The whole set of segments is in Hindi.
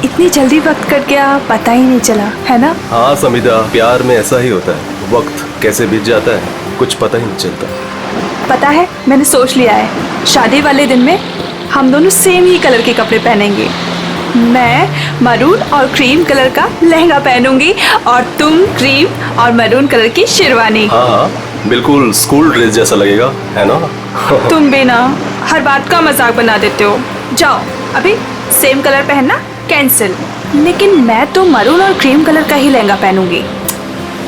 इतनी जल्दी वक्त कट गया, पता ही नहीं चला, है ना? हाँ समिता, प्यार में ऐसा ही होता है, वक्त कैसे बीत जाता है कुछ पता ही नहीं चलता। पता है, मैंने सोच लिया है, शादी वाले दिन में हम दोनों सेम ही कलर के कपड़े पहनेंगे। मैं मरून और क्रीम कलर का लहंगा पहनूंगी और तुम क्रीम और मरून कलर की शेरवानी। हाँ, बिल्कुल स्कूल ड्रेस जैसा लगेगा, है ना? तुम भी ना हर बात का मजाक बना देते हो। जाओ, अभी सेम कलर पहनना कैंसिल। लेकिन मैं तो मरून और क्रीम कलर का ही लहंगा पहनूंगी।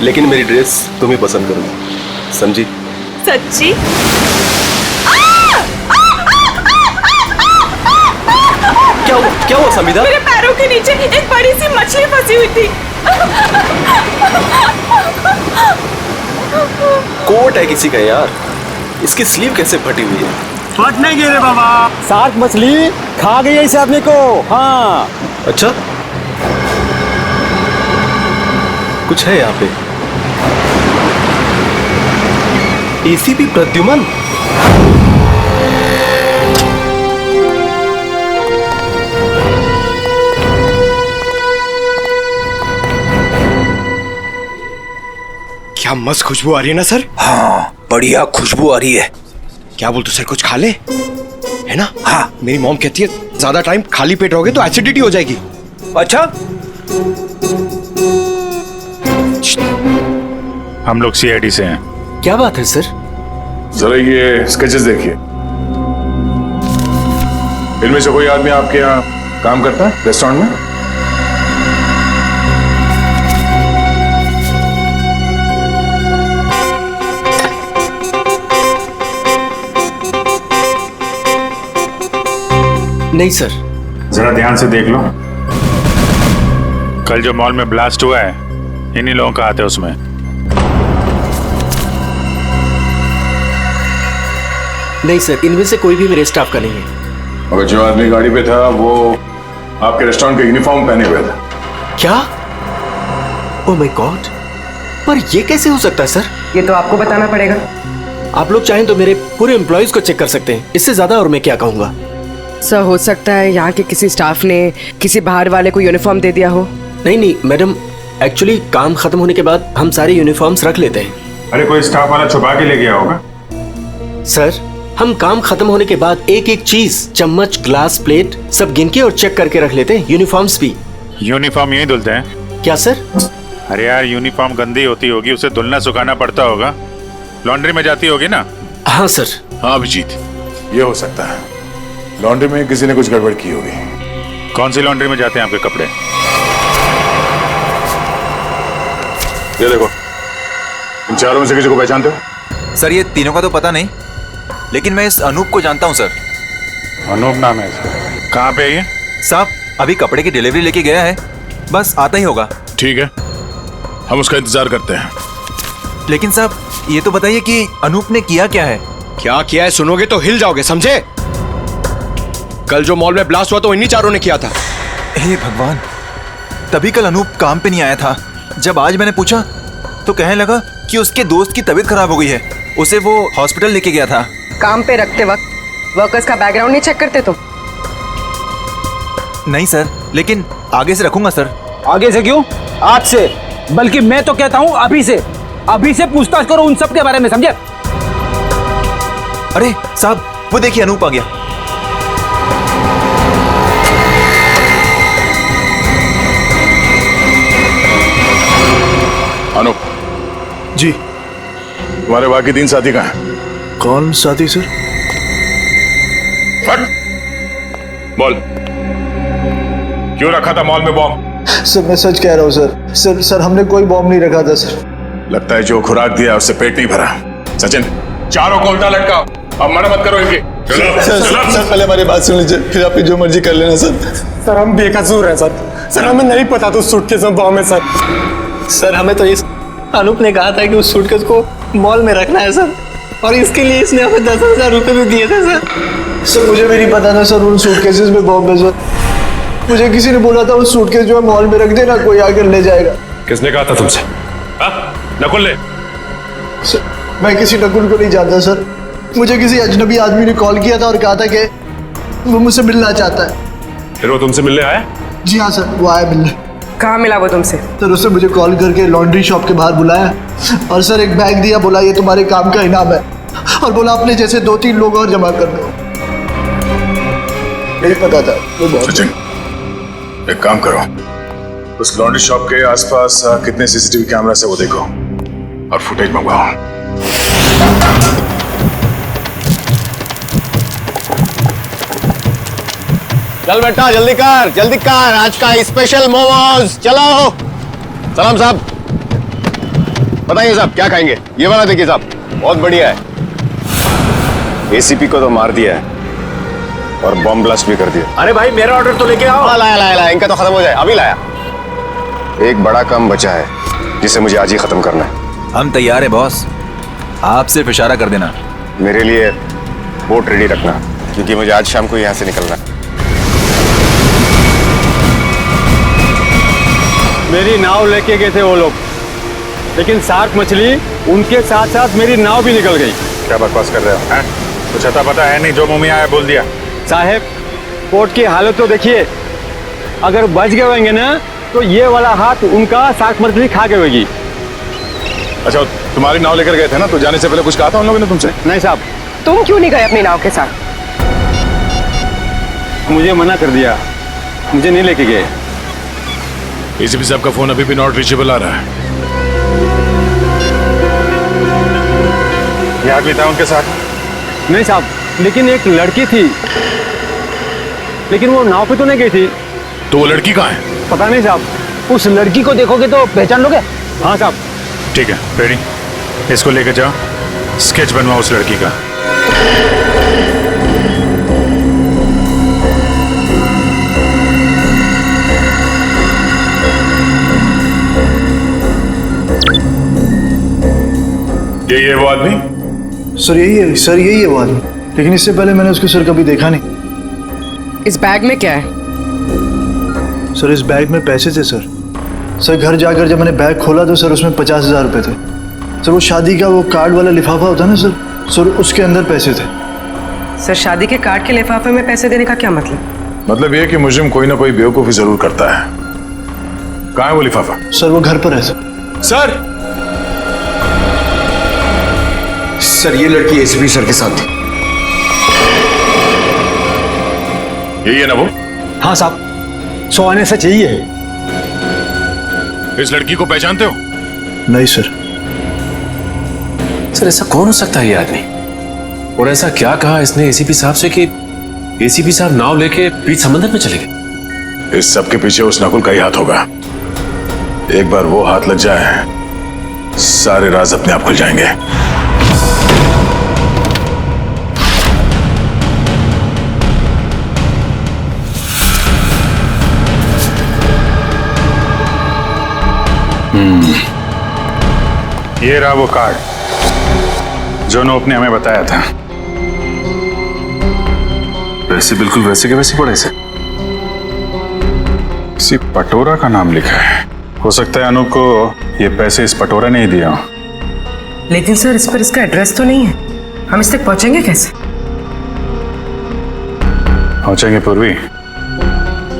लेकिन मेरी ड्रेस तुम ही पसंद करोगी, समझी? सच्ची? क्या हुआ समिता? मेरे पैरों के नीचे एक बड़ी सी मछली फंसी हुई थी। कोट है किसी का यार, इसकी स्लीव कैसे फटी हुई है? फट नहीं गई रे बाबा, शार्क मछली खा गई है इस आदमी को। हाँ अच्छा, कुछ है यहाँ पे। एसीपी प्रद्युमन, क्या मस्त खुशबू आ रही है ना सर? हाँ, बढ़िया खुशबू आ रही है। क्या बोलते सर, कुछ खा ले, है ना? हाँ, मेरी मॉम कहती है ज्यादा टाइम खाली पेट रहोगे तो एसिडिटी हो जाएगी। अच्छा, हम लोग सीआईडी से हैं। क्या बात है सर? जरा ये स्केचेस देखिए। इनमें से कोई आदमी आपके यहाँ काम करता है रेस्टोरेंट में? नहीं सर। जरा ध्यान से देख लो। कल जो मॉल में ब्लास्ट हुआ है, इन्हीं लोगों का हाथ है उसमें। नहीं सर, इनमें से कोई भी मेरे स्टाफ का नहीं है। मगर जो आदमी गाड़ी पे था वो आपके रेस्टोरेंट का यूनिफॉर्म पहने हुए था। क्या? ओह माय गॉड, पर ये कैसे हो सकता है सर? ये तो आपको बताना पड़ेगा। आप लोग चाहें तो मेरे पूरे एम्प्लॉइज को चेक कर सकते हैं, इससे ज्यादा और मैं क्या कहूँगा। सर, हो सकता है यहाँ के किसी स्टाफ ने किसी बाहर वाले को यूनिफॉर्म दे दिया हो। नहीं मैडम, एक्चुअली काम खत्म होने के बाद हम सारे यूनिफॉर्म्स रख लेते हैं। अरे कोई स्टाफ वाला छुपा के ले गया होगा। सर, हम काम खत्म होने के बाद एक एक चीज, चम्मच, ग्लास, प्लेट सब गिन के और चेक करके रख लेते हैं, यूनिफॉर्म्स भी। यूनिफॉर्म यही धुलते हैं? क्या सर? अरे यार, यूनिफॉर्म गंदी होती होगी, उसे धुलना सुखाना पड़ता होगा, लॉन्ड्री में जाती होगी ना? हाँ सर। हाँ अभिजीत, ये हो सकता है, लॉन्ड्री में किसी ने कुछ गड़बड़ की होगी। कौन सी लॉन्ड्री में जाते हैं आपके कपड़े? ये देखो, इन चारों में से किसी को पहचानते हो? सर ये तीनों का तो पता नहीं, लेकिन मैं इस अनूप को जानता हूँ सर। अनूप नाम है इसका। कहाँ पे है ये? साहब अभी कपड़े की डिलीवरी लेके गया है, बस आता ही होगा। ठीक है, हम उसका इंतजार करते हैं। लेकिन साहब ये तो बताइए कि अनूप ने किया क्या है? क्या किया है सुनोगे तो हिल जाओगे, समझे? कल जो मॉल में ब्लास्ट हुआ तो इन्हीं चारों ने किया था। हे भगवान, तभी कल अनूप काम पे नहीं आया था। जब आज मैंने पूछा तो कहने लगा कि उसके दोस्त की तबीयत खराब हो गई है, उसे वो हॉस्पिटल लेके गया था। काम पे रखते वक्त वर्कर्स का बैकग्राउंड नहीं चेक करते तुम? नहीं सर, लेकिन आगे से रखूंगा सर। आगे से क्यों, आज से, बल्कि मैं तो कहता हूँ अभी से पूछताछ करो उन सब के बारे में, समझे? अरे साहब वो देखिए अनूप आ गया। अनूप जी। तुम्हारे बाकी 3 साथी कहाँ हैं? कौन साथी सर? फट बोल, क्यों रखा था मॉल में बॉम्ब? सर मैं सच कह रहा हूँ सर। सर हमने कोई बॉम्ब नहीं रखा था सर। लगता है जो खुराक दिया उससे पेट नहीं भरा। सचिन, चारों को उल्टा लटकाओ, अब मना मत करो इनकी। सर पहले हमारी बात सुन लीजिए, फिर आप जो मर्जी कर लेना सर। सर हम बेकसूर हैं सर हमें नहीं पता था उस सूटकेस में बॉम्ब है सर। सर हमें तो इस अनूप ने कहा था कि उस सूटकेस को मॉल में रखना है सर, और इसके लिए इसने हमें 10,000 रुपये भी दिए थे सर। सर मुझे भी नहीं पता था सर उन सूटकेसेस में बॉम्ब है सर। मुझे किसी ने बोला था उस सूटकेस जो है मॉल में रख देना, कोई आकर ले जाएगा। किसने कहा था तुमसे? नकुल ने? सर मैं किसी नकुल को नहीं जानता सर। मुझे किसी अजनबी आदमी ने कॉल किया था और कहा था कि वो मुझसे मिलना चाहता है। फिर वो तुमसे मिलने आया? जी हाँ सर, वो आया मिलने। कहाँ मिला वो तुमसे? सर उसने मुझे कॉल करके लॉन्ड्री शॉप के बाहर बुलाया और सर एक बैग दिया, बोला ये तुम्हारे काम का इनाम है, और बोला अपने जैसे 2-3 लोग और जमा कर दो। नहीं पता था वो बहुत। सचिन, एक काम करो, उस लॉन्ड्री शॉप के आसपास कितने सीसीटीवी कैमरा से वो देखो और फुटेज मंगवाओ। चल बेटा जल्दी कर, आज का स्पेशल मोमोज। चलो सलाम साहब, बताइए साहब क्या खाएंगे? ये वाला देखिए साहब, बहुत बढ़िया है। एसीपी को तो मार दिया है और बॉम्ब ब्लास्ट भी कर दिया। अरे भाई मेरा ऑर्डर तो लेके आओ। लाया, इनका तो खत्म हो जाए, अभी लाया। एक बड़ा काम बचा है जिसे मुझे आज ही खत्म करना है। हम तैयार है बॉस, आप सिर्फ इशारा कर देना। मेरे लिए बोट रेडी रखना, क्योंकि मुझे आज शाम को यहाँ से निकलना है। मेरी नाव लेके गए थे वो लोग, लेकिन शार्क मछली उनके साथ साथ मेरी नाव भी निकल गई। क्या बकवास कर रहे हो हैं? कुछ अता पता है नहीं, जो मुंह में आया बोल दिया। साहब पोर्ट की हालत तो देखिए, अगर बच गए होंगे ना तो ये वाला हाथ उनका शार्क मछली खा गई होगी। अच्छा, तुम्हारी नाव लेकर गए थे ना, तो जाने से पहले कुछ कहा था उन लोगों ने तुमसे? नहीं साहब। तुम क्यों नहीं गए अपनी नाव के साथ? मुझे मना कर दिया, मुझे नहीं लेके गए। एसीपी साहब का फोन अभी भी नॉट रीचेबल आ रहा है। ये आदमी था उनके साथ? नहीं साहब, लेकिन एक लड़की थी, लेकिन वो नाव पे तो नहीं गई थी। तो वो लड़की कहाँ है? पता नहीं साहब, उस लड़की को देखोगे तो पहचान लोगे। हाँ साहब। ठीक है, रेडी, इसको लेकर जाओ, स्केच बनवाओ उस लड़की का। ये वो आदमी? सर यही है, सर यही है वो आदमी, लेकिन इससे पहले मैंने उसको सर कभी देखा नहीं। इस बैग में क्या है? सर इस बैग में पैसे थे सर। सर घर जाकर जब मैंने बैग खोला तो सर उसमें 50,000 रुपये थे। सर वो शादी का वो कार्ड वाला लिफाफा होता है ना सर उसके अंदर पैसे थे। सर शादी के कार्ड के लिफाफे में पैसे देने का क्या मतलब? मतलब ये कि मुजरिम कोई ना कोई बेवकूफी जरूर करता है। कहाँ है वो लिफाफा? सर वो घर पर है सर। सर ये लड़की एसीपी सर के साथ थी। यही है ना वो? हाँ साहब, 100 आने से चाहिए। इस लड़की को पहचानते हो? नहीं सर। सर ऐसा कौन हो सकता है ये आदमी? और ऐसा क्या कहा इसने एसीपी साहब से कि एसीपी साहब नाव लेके बीच समंदर में चले गए? इस सब के पीछे उस नकुल का ही हाथ होगा। एक बार वो हाथ लग जाए, सारे राज अपने आप खुल जाएंगे। ये रहा वो कार्ड जो नोप ने हमें बताया था। वैसे बिल्कुल वैसे के वैसे पड़े से। किसी पटोरा का नाम लिखा है। हो सकता है अनूप को ये पैसे इस पटोरा ने ही दिया हो। लेकिन सर इस पर इसका एड्रेस तो नहीं है, हम इस तक पहुंचेंगे कैसे? पहुंचेंगे पूर्वी,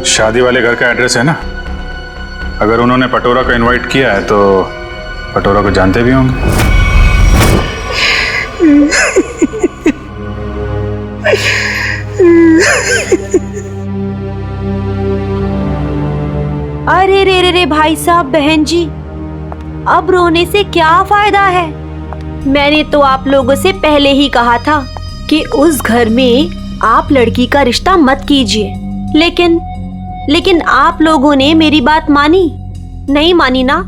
शादी वाले घर का एड्रेस है ना। अगर उन्होंने पटोरा को इनवाइट किया है तो पटोरा को जानते भी होंगे। अरे रे भाई साहब, बहन जी, अब रोने से क्या फायदा है? मैंने तो आप लोगों से पहले ही कहा था कि उस घर में आप लड़की का रिश्ता मत कीजिए, लेकिन आप लोगों ने मेरी बात मानी नहीं मानी ना?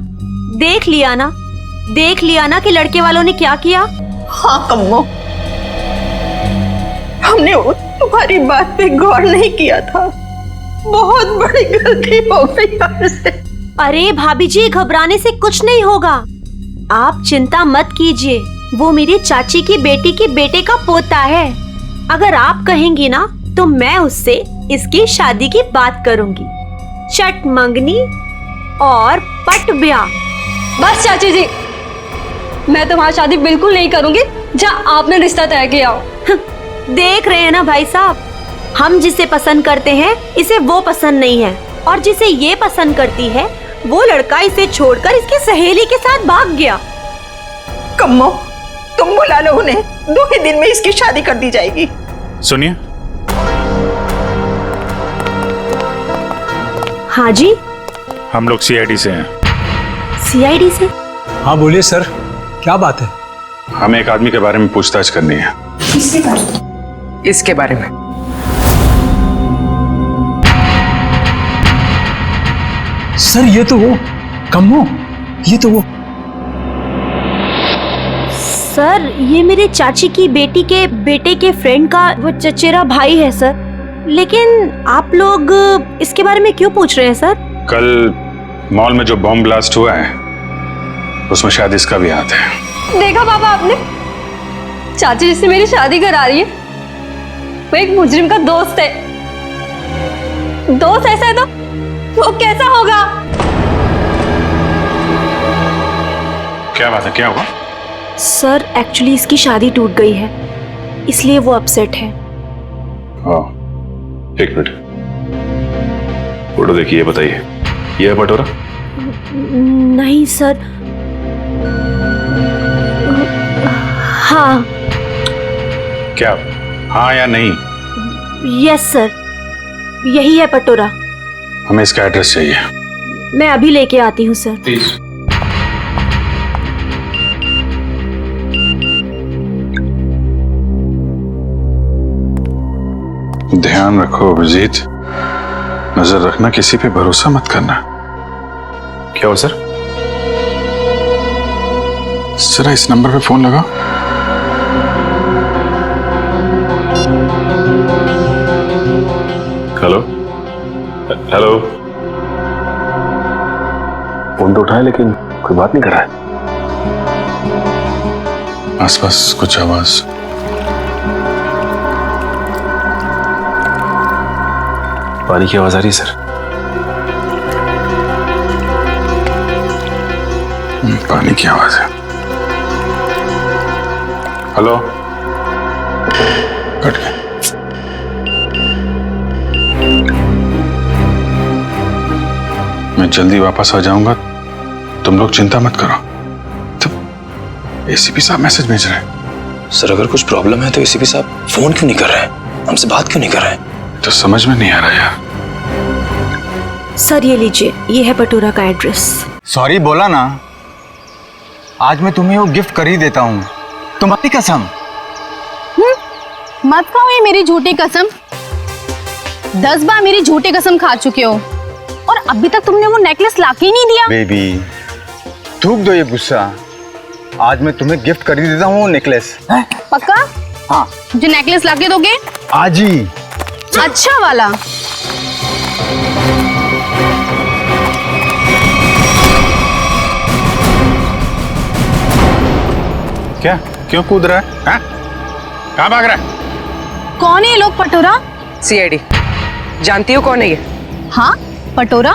देख लिया ना कि लड़के वालों ने क्या किया। हाँ कम्मो, हमने तुम्हारी बात पे गौर नहीं किया था, बहुत बड़ी गलती हो गई हमसे। अरे भाभी जी, घबराने से कुछ नहीं होगा, आप चिंता मत कीजिए। वो मेरी चाची की बेटी के बेटे का पोता है। अगर आप कहेंगी ना तो मैं उससे इसकी शादी की बात करूंगी। चट मंगनी और पट ब्याह। बस चाची जी, मैं तुम्हारी शादी बिल्कुल नहीं करूंगी जहाँ आपने रिश्ता तय किया हो। देख रहे हैं ना भाई साहब, हम जिसे पसंद करते हैं इसे वो पसंद नहीं है। और जिसे ये पसंद करती है वो लड़का इसे छोड़कर इसकी सहेली के साथ भाग गया। कम्मो, तुम बुला लो उन्हें, 2 ही दिन में इसकी शादी कर दी जाएगी। सुनिए। हाँ जी। हम लोग सीआईडी से हैं। सीआईडी से? हाँ बोलिए सर, क्या बात है? हमें एक आदमी के बारे में पूछताछ करनी है। इसके बारे में? सर ये तो वो कम्मो, ये तो वो। सर ये मेरे चाची की बेटी के बेटे के फ्रेंड का वो चचेरा भाई है सर। लेकिन आप लोग इसके बारे में क्यों पूछ रहे हैं सर? कल मॉल में जो बॉम्ब ब्लास्ट हुआ है उसमें शायद इसका भी हाथ है। देखा पापा आपने, चाची जिससे मेरी शादी करा रही है वो एक मुजरिम का दोस्त है। दोस्त ऐसा है तो वो कैसा होगा? क्या बात है, क्या हुआ? सर एक्चुअली इसकी शादी टूट गई है, इसलिए वो अपसेट है। हाँ, एक मिनट, फोटो देखिए, बताइए ये है पटोरा? नहीं सर। हाँ। क्या हाँ या नहीं? यस सर, यही है पटोरा। हमें इसका एड्रेस चाहिए। मैं अभी लेके आती हूँ सर। प्लीज। ध्यान रखो अभिजीत, नजर रखना, किसी पे भरोसा मत करना। क्या हो सर? जरा इस नंबर पे फोन लगाओ। Hello hello. फोन तो उठाए लेकिन कोई बात नहीं कर रहा है। आसपास कुछ आवाज? पानी की आवाज आ रही है सर। पानी की आवाज है। हेलो, कट गया। मैं जल्दी वापस आ जाऊंगा, तुम लोग चिंता मत करो। तो एसीपी साहब मैसेज भेज रहे हैं। सर अगर कुछ प्रॉब्लम है तो एसीपी साहब फोन क्यों नहीं कर रहे हैं, हमसे बात क्यों नहीं कर रहे हैं? तो समझ में नहीं आ रहा यार। सर ये लीजिए, ये है पटोरा का एड्रेस। सॉरी बोला ना, आज मैं तुम्हें वो गिफ्ट कर ही देता हूँ, तुम्हारी कसम। मत खाओ ये मेरी झूठी कसम। 10 बार मेरी झूठी कसम खा चुके हो और अभी तक तुमने वो नेकलेस लाके ही नहीं दिया। बेबी थूक दो ये गुस्सा, आज मैं तुम्हें गिफ्ट कर ही देता हूँ वो नेकलेस। पक्का? हाँ। मुझे नेकलेस लाके दोगे? आज ही। अच्छा वाला। क्या, क्यों कूद रहा है? हाँ? कहाँ भाग रहा है? कौन है ये लोग? पटोरा? सीआईडी। जानती हो कौन है ये? हाँ पटोरा।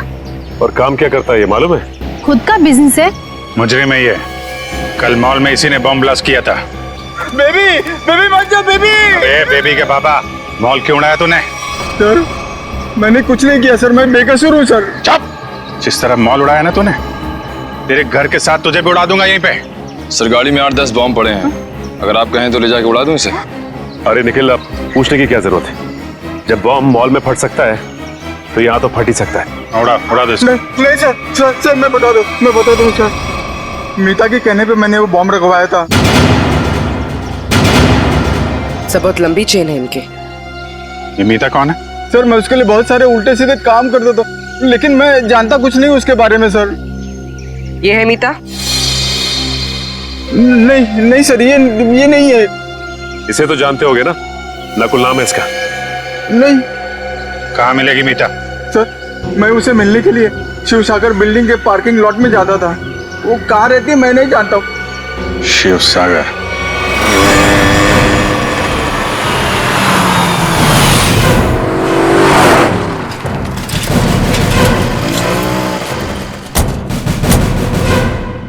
और काम क्या करता है ये मालूम है? खुद का बिजनेस है। मुजरिम है ये। कल मॉल में इसी ने बॉम्ब ब्लास्ट किया था। बेबी, बेबी मत जाओ बेबी। अरे बेबी के बाबा, मॉल क्यों उड़ाया तूने? सर मैंने कुछ नहीं किया सर, मैं बेकसूर हूँ सर। चुप! जिस तरह मॉल उड़ाया ना तूने, तेरे घर के साथ तुझे भी उड़ा दूंगा यहीं पे। सर गाड़ी में 8-10 बॉम्ब पड़े हैं, अगर आप कहें तो ले जाके उड़ा दूं इसे। अरे निखिल, अब पूछने की क्या जरूरत है? जब बॉम्ब मॉल में फट सकता है तो यहाँ तो फट ही सकता है। उड़ा दो इसको। नहीं सर, मैं बता दूँ सर। मीता के कहने पे मैंने वो बॉम्ब रखवाया था। सब बहुत लंबी चेन है इनके। ये मीता कौन है? सर मैं उसके लिए बहुत सारे उल्टे सीधे काम करता था, लेकिन मैं जानता कुछ नहीं उसके बारे में सर। ये है मीता? नहीं सर, ये नहीं है। इसे तो जानते होगे ना, नकुल नाम है इसका। नहीं। कहाँ मिलेगी मीता? सर मैं उसे मिलने के लिए शिवसागर बिल्डिंग के पार्किंग लॉट में जाता था। वो कहाँ रहती है मैं नहीं जानता हूँ। शिवसागर?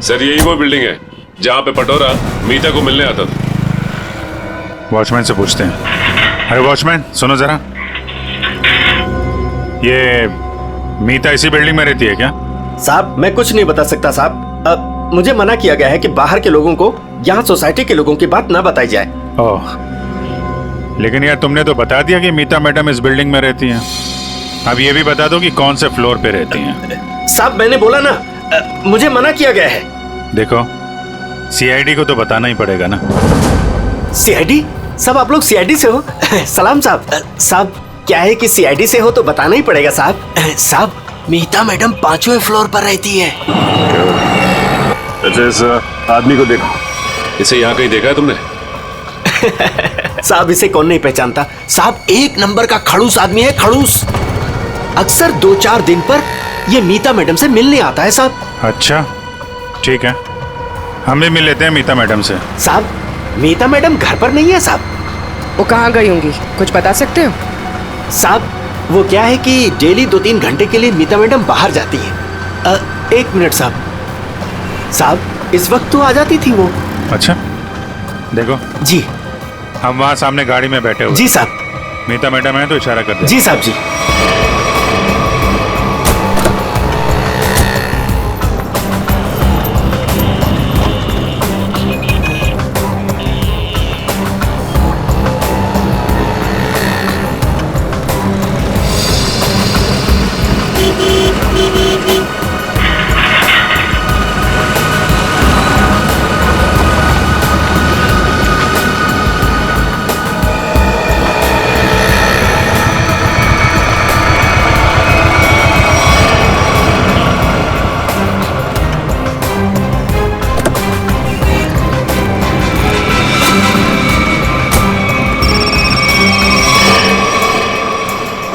सर यही वो बिल्डिंग है जहाँ पे पटोरा मीता को मिलने आता था। वॉचमैन से पूछते हैं। अरे वॉचमैन सुनो जरा, ये मीता इसी बिल्डिंग में रहती है क्या? साहब मैं कुछ नहीं बता सकता साहब। मुझे मना किया गया है कि बाहर के लोगों को यहाँ सोसाइटी के लोगों की बात ना बताई जाए। ओह, लेकिन यार तुमने तो बता दिया कि मीता मैडम इस बिल्डिंग में रहती हैं। अब ये भी बता दो कि कौन से फ्लोर पे रहती हैं। साहब मैंने बोला ना, मुझे मना किया गया है। देखो, सीआईडी को तो बताना ही पड़ेगा ना। सीआईडी? सब आप लोग सीआईडी से हो? सलाम साहब। साहब क्या है कि सीआईडी से हो तो बताना ही पड़ेगा साहब। साहब मीता मैडम 5वें फ्लोर पर रहती है। अच्छा, इस आदमी को देखो। इसे यहाँ कहीं देखा है तुमने? साहब इसे कौन नहीं पहचानता। साहब 1 नंबर का खड़ूस आदमी है, खड़ूस। अक्सर 2-4 दिन पर ये मीता मैडम से मिलने आता है साहब। अच्छा ठीक है, हम भी मिल लेते हैं मीता मैडम से। साहब मीता मैडम घर पर नहीं है साहब। वो कहाँ गई होंगी, कुछ बता सकते हो? साहब वो क्या है कि डेली 2-3 घंटे के लिए मीता मैडम बाहर जाती है। 1 मिनट साहब। साहब इस वक्त तो आ जाती थी वो। अच्छा देखो जी, हम वहाँ सामने गाड़ी में बैठे हुए। जी साहब। मीता मैडम है तो इशारा कर दे। जी साहब जी।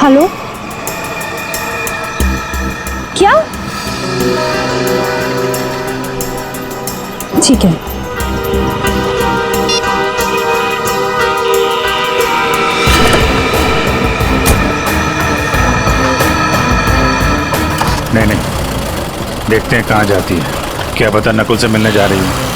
हेलो, क्या? ठीक है। नहीं, देखते हैं कहाँ जाती है। क्या पता नकुल से मिलने जा रही है।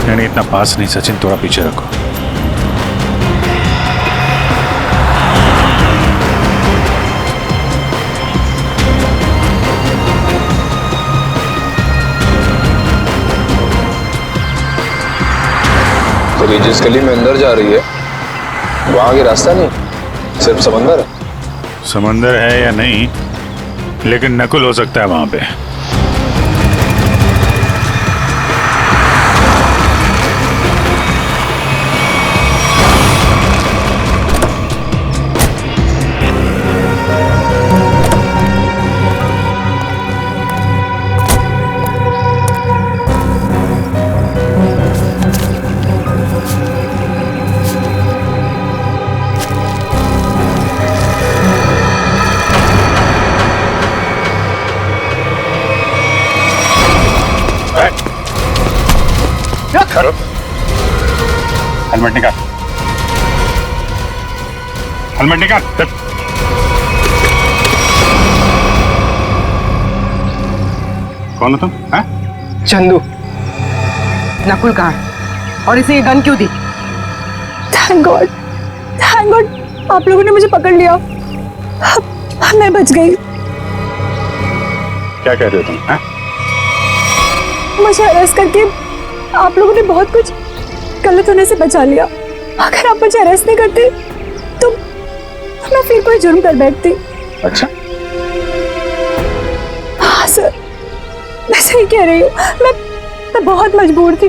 नहीं, इतना पास नहीं सचिन, थोड़ा पीछे रखो। तो ये जिस गली में अंदर जा रही है वहां आगे रास्ता नहीं, सिर्फ समंदर है। समंदर है या नहीं, लेकिन नकुल हो सकता है वहां पे। हेलमेट निकाल, हेलमेट निकाल। कौन हो तुम? चंदू। नकुल कहाँ और इसे ये गन क्यों दी? थैंक गॉड, आप लोगों ने मुझे पकड़ लिया। मैं बच गई। क्या कह रहे हो तुम? मुझे अरेस्ट करके आप लोगों ने बहुत कुछ गलत होने से बचा लिया। अगर आप मुझे अरेस्ट नहीं करते तो मैं फिर कोई जुर्म कर बैठती। अच्छा हाँ सर, मैं सही कह रही हूँ। मैं बहुत मजबूर थी।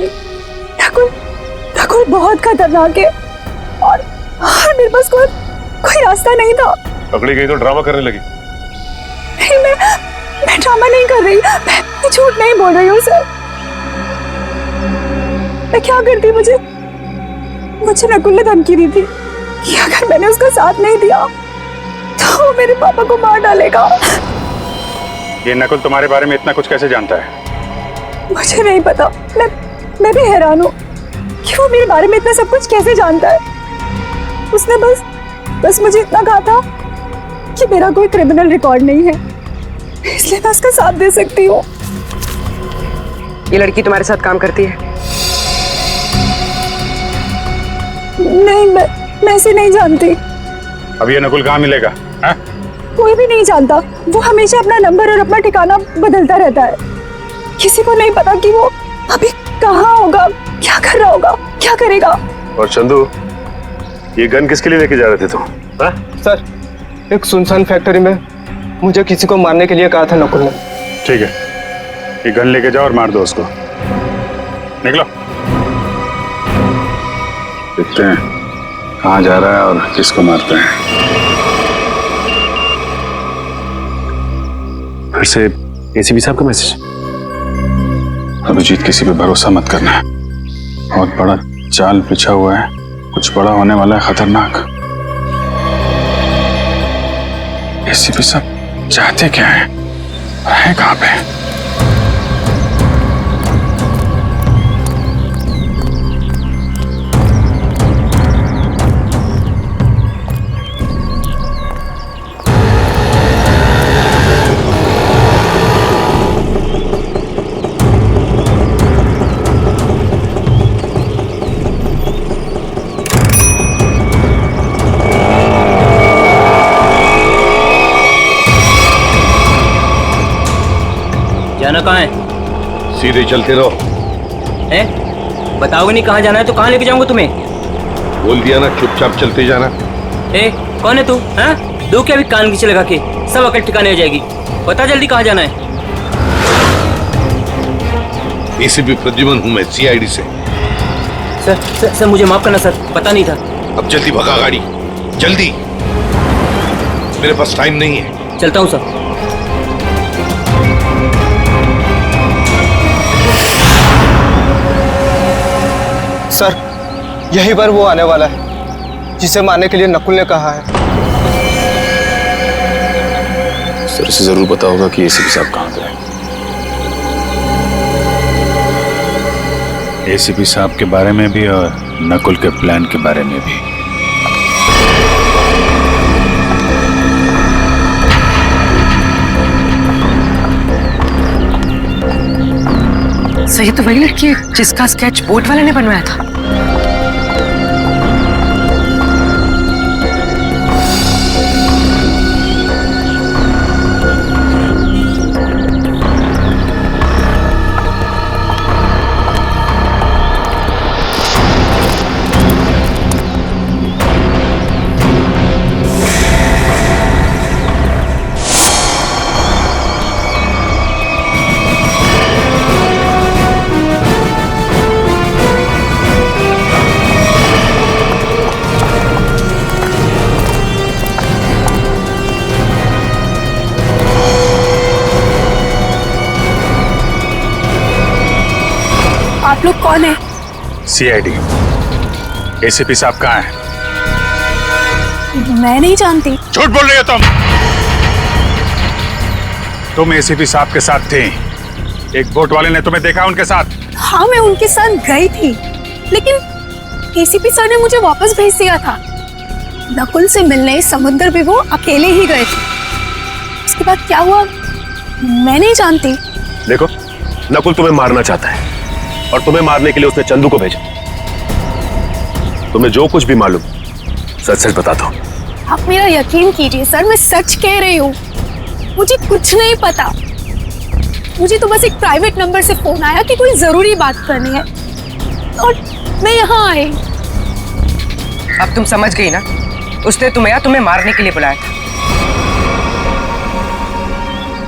नकुल बहुत खतरनाक है और मेरे पास कोई रास्ता नहीं था। पकड़ी गई तो ड्रामा करने लगी। नहीं, मैं ड्रामा नहीं कर रही, मैं झूठ नहीं बोल रही हूँ सर। मैं क्या करती, मुझे नकुल ने धमकी दी थी कि अगर मैंने उसका साथ नहीं दिया तो वो मेरे पापा को मार डालेगा। ये नकुल तुम्हारे बारे में इतना कुछ कैसे जानता है? मुझे नहीं पता, मैं भी हैरान हूँ कि वो मेरे बारे में इतना सब कुछ कैसे जानता है। उसने बस मुझे इतना कहा था कि मेरा कोई क्रिमिनल रिकॉर्ड नहीं है, इसलिए मैं उसका साथ दे सकती हूँ। ये लड़की तुम्हारे साथ काम करती है? नहीं, मैं इसे नहीं जानती। अब ये नकुल कहाँ मिलेगा? है? कोई भी नहीं जानता। वो हमेशा अपना नंबर और अपना ठिकाना बदलता रहता है। किसी को नहीं पता कि वो अभी कहाँ होगा, क्या कर रहा होगा, क्या करेगा। और चंदू, ये गन किसके लिए लेके जा रहे थे तुम? सर, एक सुनसान फैक्ट्री में मुझे किसी को मारने के लिए कहा था नकुल ने। ठीक है, ये गन लेके जाओ और मार दो उसको। निकलो। देखते हैं कहाँ जा रहा है और किसको मारते हैं। फिर से एसीपी साहब का मैसेज। अभिजीत, किसी पे भरोसा मत करना, बहुत बड़ा जाल बिछा हुआ है, कुछ बड़ा होने वाला है, खतरनाक। एसीपी साहब चाहते क्या है, रहे कहाँ पे? जाना कहाँ है? सीधे चलते रहो। बताओगे नहीं कहाँ जाना है तो कहाँ लेके जाऊंगा तुम्हें? बोल दिया ना, चुपचाप चलते जाना। कौन है तू? हाँ, दो क्या भी कान नीचे लगा के, सब अकल ठिकाने हो जाएगी। बता जल्दी कहाँ जाना है? एसीपी प्रद्युमन हूँ मैं, सीआईडी से। सर मुझे माफ करना सर, पता नहीं था। अब जल्दी भगा गाड़ी, जल्दी, मेरे पास टाइम नहीं है। चलता हूँ सर। सर, यही बार वो आने वाला है जिसे मारने के लिए नकुल ने कहा है। सर इसे जरूर पता होगा कि एसीपी साहब कहाँ पे हैं। एसीपी साहब के बारे में भी और नकुल के प्लान के बारे में भी। सही तो वही लड़की है जिसका स्केच बोर्ड वाले ने बनवाया था। आप लोग कौन है? सीआईडी। एसीपी साहब कहाँ हैं? मैं नहीं जानती। झूठ बोल रही हो तुम एसीपी साहब के साथ थी। एक बोट वाले ने तुम्हें देखा उनके साथ? हाँ, मैं उनके साथ गई थी, लेकिन एसीपी सर ने मुझे वापस भेज दिया था। नकुल से मिलने समुद्र भी वो अकेले ही गए थे। उसके बाद क्या हुआ मैं नहीं जानती। देखो, नकुल तुम्हें मारना चाहता है और तुम्हें मारने के लिए उसने चंदू को भेजा। तुम्हें जो कुछ भी मालूम सच सच बता दो। आप मेरा यकीन कीजिए सर, मैं सच कह रही हूँ। मुझे कुछ नहीं पता। मुझे तो बस एक प्राइवेट नंबर से फोन आया कि कोई जरूरी बात करनी है और मैं यहाँ आई। अब तुम समझ गई ना, उसने तुम्हें मारने के लिए बुलाया था।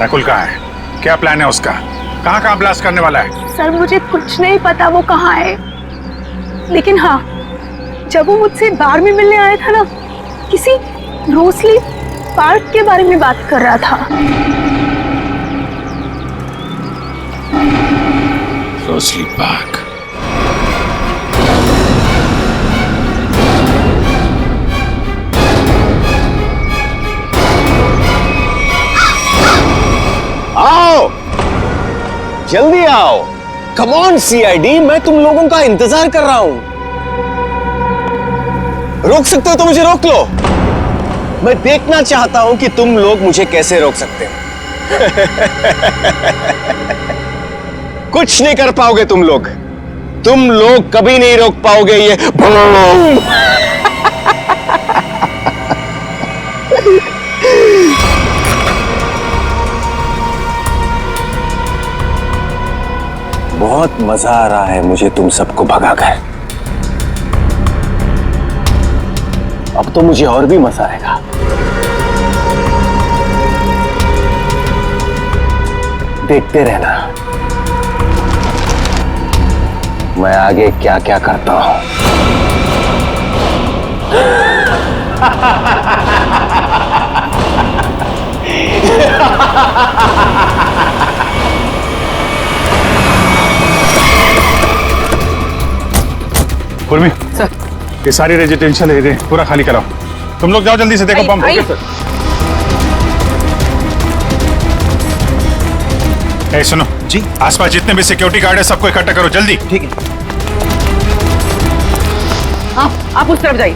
नकुल कहाँ है? क्या प्लान है उसका? कहाँ ब्लास्ट करने वाला है? सर मुझे कुछ नहीं पता वो कहाँ है, लेकिन हाँ, जब वो मुझसे बार में मिलने आया था ना, किसी रोसली पार्क के बारे में बात कर रहा था। Rosalie park? जल्दी आओ। कम ऑन सीआईडी, मैं तुम लोगों का इंतजार कर रहा हूं। रोक सकते हो तो मुझे रोक लो। मैं देखना चाहता हूं कि तुम लोग मुझे कैसे रोक सकते हो। कुछ नहीं कर पाओगे तुम लोग कभी नहीं रोक पाओगे ये बूम। बहुत मजा आ रहा है मुझे तुम सबको भगाकर। अब तो मुझे और भी मजा आएगा। देखते रहना मैं आगे क्या क्या करता हूं। पूर्वी सर, ये सारी रेजिडेंशियल एरिया पूरा खाली कराओ। तुम लोग जाओ जल्दी से, देखो बम। Okay sir. ए सुनो जी, आसपास जितने भी सिक्योरिटी गार्ड है सबको इकट्ठा करो जल्दी। ठीक है। आप उस तरफ जाइए।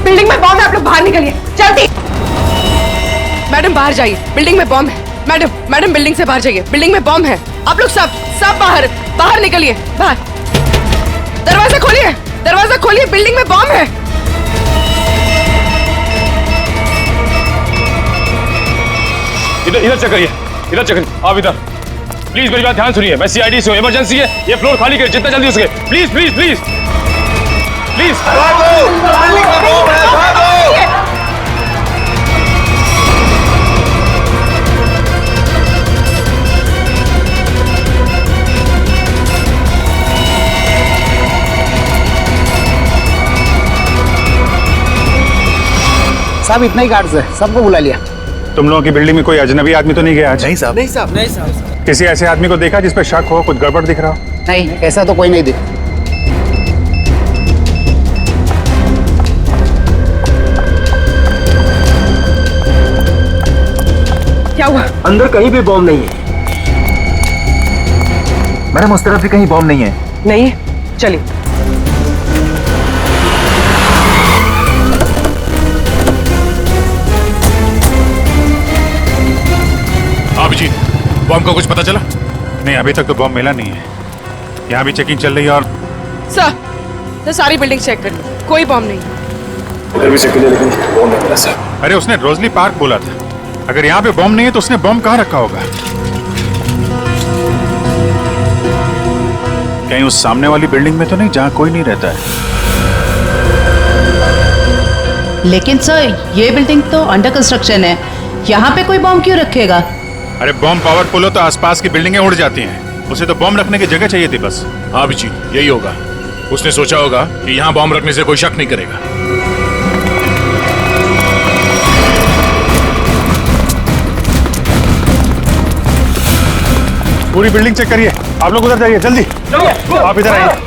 बिल्डिंग में बॉम्ब है, आप लोग बाहर निकलिए जल्दी। मैडम बाहर जाइए, बिल्डिंग में बॉम्ब है। मैडम बिल्डिंग से बाहर जाइए, बिल्डिंग में बॉम्ब है। आप लोग सब बाहर निकलिए, बाहर। दरवाजा खोलिए, बिल्डिंग में बॉम्ब है। इधर चेक करिए, आप इधर प्लीज मेरी बात ध्यान सुनिए। मैं सीआईडी से हूं, इमरजेंसी है, ये फ्लोर खाली करिए जितना जल्दी हो सके। Please please please please. साहब इतना ही गार्ड्स है, सबको बुला लिया। तुम लोगों की बिल्डिंग में कोई अजनबी आदमी तो नहीं गया आज? नहीं साहब। नहीं साहब। किसी ऐसे आदमी को देखा जिस पे शक हो, कुछ गड़बड़ दिख रहा हो? नहीं, ऐसा तो कोई नहीं दिख। क्या हुआ? अंदर कहीं भी बॉम्ब नहीं है। मैडम उस तरफ भी कहीं बॉम्ब नहीं है। नहीं है, चलिए। जी, बॉम्ब का कुछ पता चला? नहीं, अभी तक तो बॉम्ब मिला नहीं है। यहाँ भी चेकिंग चल रही है। और सर सारी बिल्डिंग चेक कर ली, कोई बॉम्ब नहीं। इधर भी चेक किया लेकिन बॉम्ब नहीं मिला सर। अरे उसने रोजली पार्क बोला था। अगर यहाँ पे बॉम्ब नहीं है तो उसने बॉम्ब कहाँ रखा होगा? कहीं उस सामने वाली बिल्डिंग में तो नहीं जहाँ कोई नहीं रहता है? लेकिन सर ये बिल्डिंग तो अंडर कंस्ट्रक्शन है, यहाँ पे कोई बॉम्ब क्यों रखेगा? अरे बॉम्ब पावरफुल हो तो आसपास की बिल्डिंगें उड़ जाती हैं। उसे तो बॉम्ब रखने की जगह चाहिए थी बस। हाँ जी, यही होगा। उसने सोचा होगा कि यहाँ बॉम्ब रखने से कोई शक नहीं करेगा। पूरी बिल्डिंग चेक करिए। आप लोग उधर जाइए जल्दी। आप इधर आइए।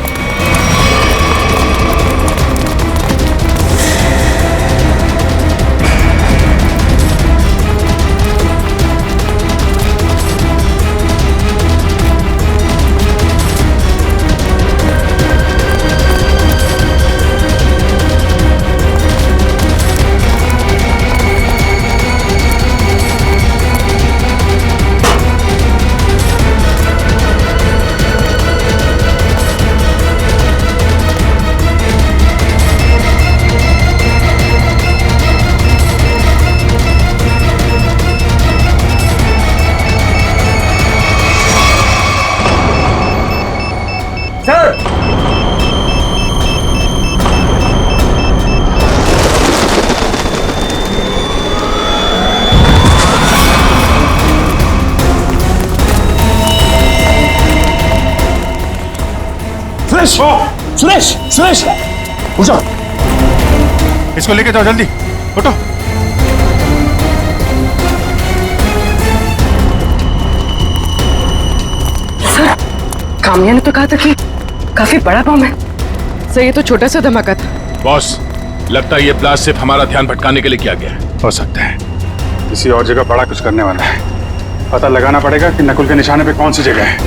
सुरेश उठो। इसको लेके जाओ जल्दी, उठो। सर कामिया ने तो कहा था कि काफी बड़ा बम है। सर ये तो छोटा सा धमाका था। बॉस, लगता है ये ब्लास्ट सिर्फ हमारा ध्यान भटकाने के लिए किया गया है। हो सकता है किसी और जगह बड़ा कुछ करने वाला है। पता लगाना पड़ेगा कि नकुल के निशाने पे कौन सी जगह है।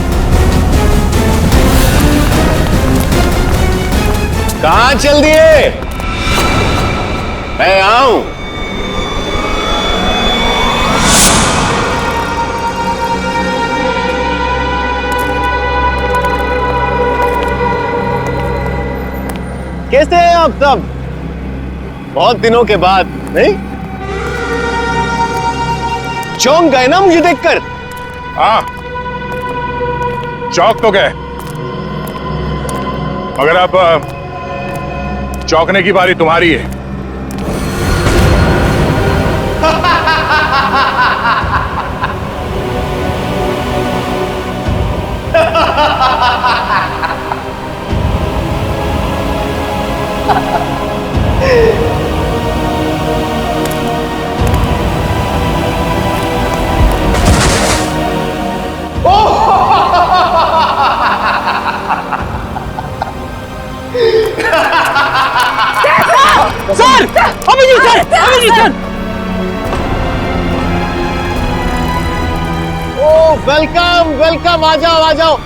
कहाँ चल दिए? मैं आऊं। कैसे हैं आप सब? बहुत दिनों के बाद, नहीं? चौंक गए ना मुझे देखकर? हाँ, चौंक तो गए, मगर अब चौंकने की बारी तुम्हारी है। Sir, Abhijit sir, Abhijit sir. Oh welcome welcome, आ जाओ आ जाओ।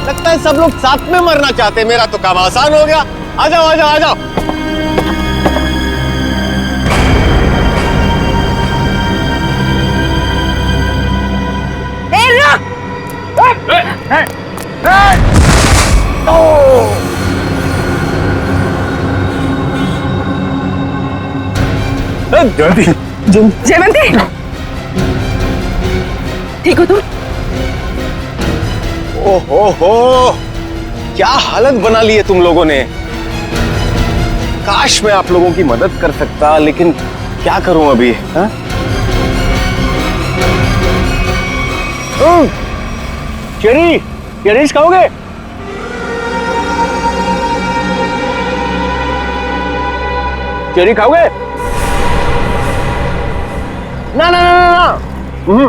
लगता है सब लोग साथ में मरना चाहते हैं, मेरा तो काम आसान हो गया। आ जाओ आ जाओ आ जाओ। जयवंती, ठीक हो तुम? ओहो, क्या हालत बना ली है तुम लोगों ने। काश मैं आप लोगों की मदद कर सकता, लेकिन क्या करूं अभी। हाँ? चेरीज खाओगे? चेरी खाओगे? ना ना ना ना,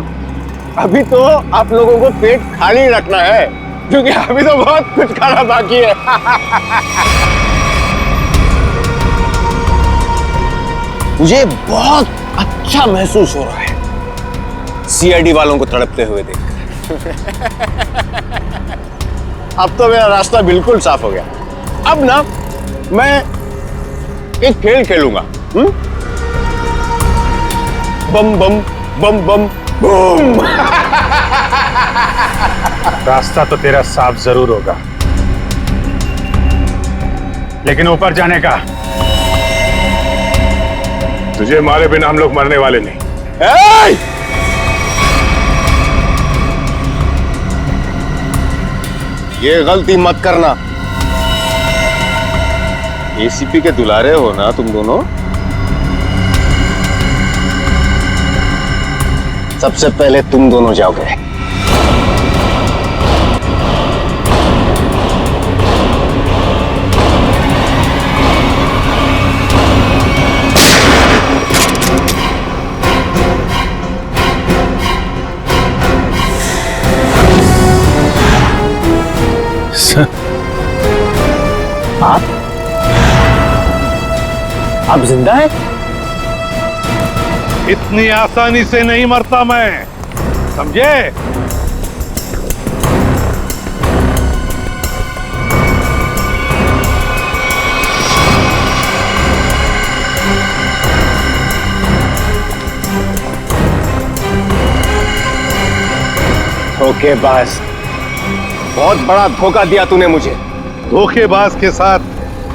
अभी तो आप लोगों को पेट खाली रखना है, क्योंकि अभी तो बहुत कुछ खाना बाकी है। मुझे बहुत अच्छा महसूस हो रहा है सीआईडी वालों को तड़पते हुए देखकर। अब तो मेरा रास्ता बिल्कुल साफ हो गया। अब ना मैं एक खेल खेलूंगा। बम बम बम बम बूम। रास्ता तो तेरा साफ जरूर होगा, लेकिन ऊपर जाने का तुझे मारे बिना हम लोग मरने वाले नहीं। ये गलती मत करना। एसीपी के दुलारे हो ना तुम दोनों। सबसे पहले तुम दोनों जाओगे। आप जिंदा हैं? इतनी आसानी से नहीं मरता मैं, समझे? धोखेबाज, बहुत बड़ा धोखा दिया तूने मुझे। धोखेबाज के साथ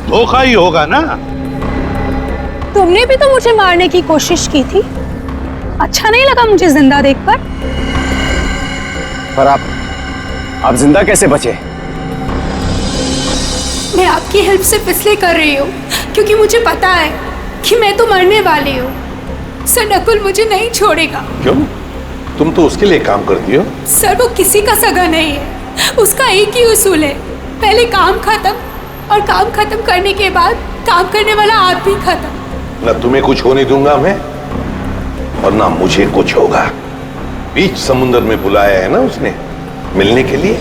धोखा ही होगा ना। तुमने भी तो मुझे मारने की कोशिश की थी, अच्छा नहीं लगा मुझे जिंदा देखकर। पर आप जिंदा कैसे बचे? मैं आपकी हेल्प सिर्फ इसलिए कर रही हूँ क्योंकि मुझे पता है कि मैं तो मरने वाली हूँ। सर, नकुल मुझे नहीं छोड़ेगा। क्यों? तुम तो उसके लिए काम करती हो। सर, वो किसी का सगा नहीं है, उसका एक ही उसूल है, पहले काम खत्म और काम खत्म करने के बाद काम करने वाला आदमी खत्म। ना तुम्हें कुछ होने दूंगा मैं, और ना मुझे कुछ होगा। बीच समुद्र में बुलाया है ना उसने मिलने के लिए।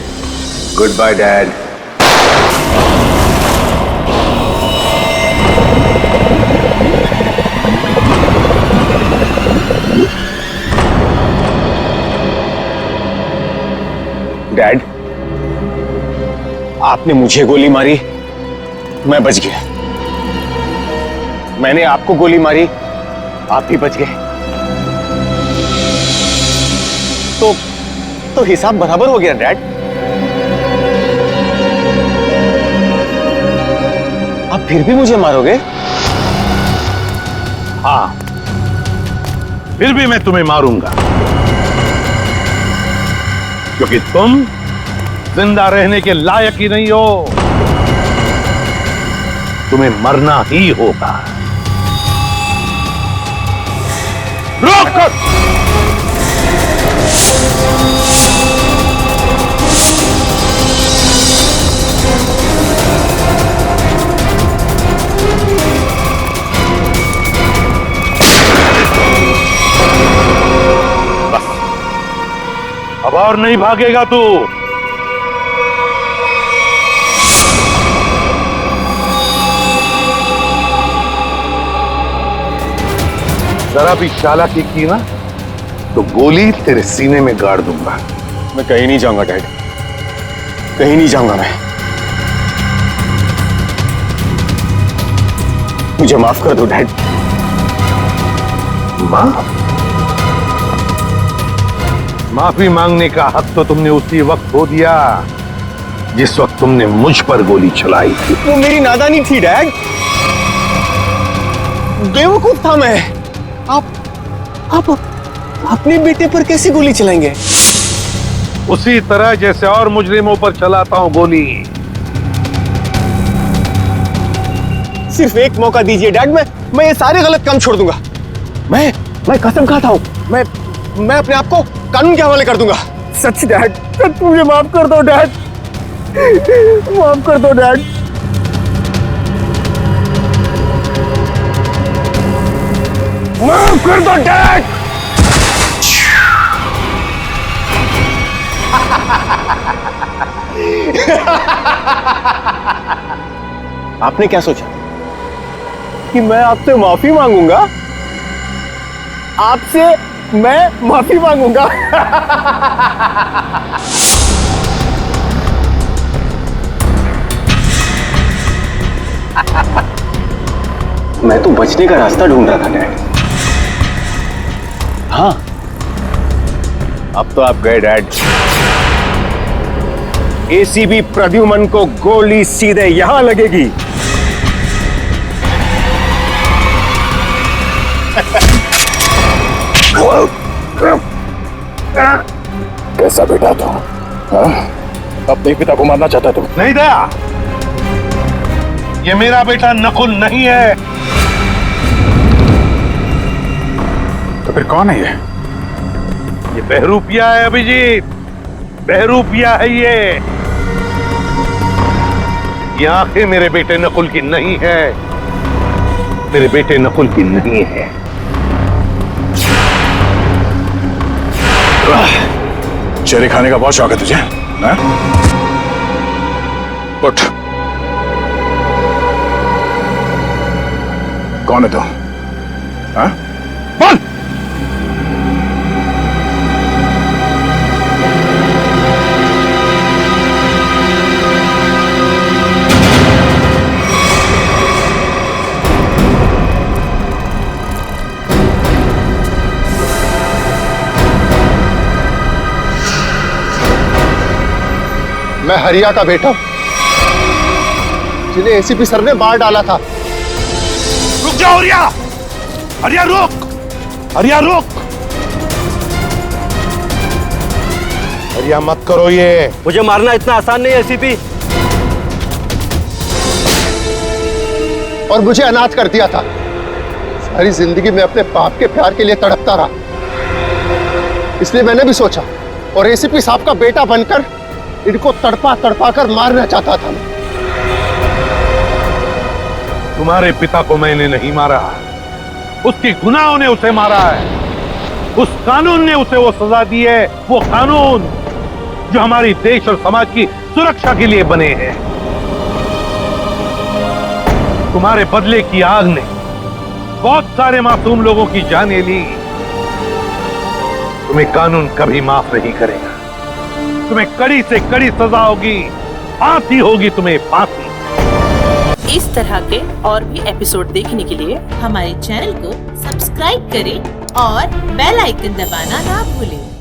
Good bye dad. डैड, आपने मुझे गोली मारी, मैं बच गया। मैंने आपको गोली मारी, आप भी बच गए। तो हिसाब बराबर हो गया डैड। आप फिर भी मुझे मारोगे? हाँ, फिर भी मैं तुम्हें मारूंगा, क्योंकि तुम जिंदा रहने के लायक ही नहीं हो। तुम्हें मरना ही होगा। रोक! बस, अब और नहीं भागेगा तू। जरा भी चालाकी की ना तो गोली तेरे सीने में गाड़ दूंगा। मैं कहीं नहीं जाऊंगा डैड, कहीं नहीं जाऊंगा मैं। मुझे माफ कर दो डैड। माफी मांगने का हक तो तुमने उसी वक्त खो दिया जिस वक्त तुमने मुझ पर गोली चलाई थी। वो मेरी नादानी थी डैड, बेवकूफ था मैं। आप अपने बेटे पर कैसे गोली चलाएंगे? उसी तरह जैसे और मुजरिमों पर चलाता हूं गोली। सिर्फ एक मौका दीजिए डैड, मैं ये सारे गलत काम छोड़ दूंगा। मैं कसम खाता हूं, मैं अपने आप को कानून के हवाले कर दूंगा। सच डैड, सच मुझे माफ कर दो डैड, माफ कर दो डैड। माफ कर दो डैड। आपने क्या सोचा कि मैं आपसे माफी मांगूंगा? आपसे मैं माफी मांगूंगा? मैं तो बचने का रास्ता ढूंढ रहा था डैड। हाँ, अब तो आप गए डैड। एसीबी प्रद्युमन को गोली सीधे यहां लगेगी। कैसा बेटा तू? अपने पिता को मारना चाहता तू? नहीं दया, ये मेरा बेटा नकुल नहीं है। तो फिर कौन है ये बहरूपिया है अभिजीत, बहरूपिया है ये आंखें मेरे बेटे नकुल की नहीं है, मेरे बेटे नकुल की नहीं है। चेरी खाने का बहुत शौक है तुझे, हैं? उठ। कौन है तू? हाँ? बोल। मैं हरिया का बेटा हूं, जिन्हें एसीपी सर ने मार डाला था। रुक जाओ हरिया, हरिया रुक, हरिया रुक, हरिया मत करो ये। मुझे मारना इतना आसान नहीं है एसीपी। और मुझे अनाथ कर दिया था। सारी जिंदगी में अपने बाप के प्यार के लिए तड़पता रहा, इसलिए मैंने भी सोचा और एसीपी साहब का बेटा बनकर इनको तड़पा तड़पा कर मारना चाहता था। तुम्हारे पिता को मैंने नहीं मारा, उसके गुनाहों ने उसे मारा है। उस कानून ने उसे वो सजा दी है, वो कानून जो हमारी देश और समाज की सुरक्षा के लिए बने हैं। तुम्हारे बदले की आग ने बहुत सारे मासूम लोगों की जानें ली। तुम्हें कानून कभी माफ नहीं करेगा। तुम्हें कड़ी से कड़ी सजा होगी, फांसी होगी तुम्हें, फांसी। इस तरह के और भी एपिसोड देखने के लिए हमारे चैनल को सब्सक्राइब करें और बेल आइकन दबाना ना भूलें।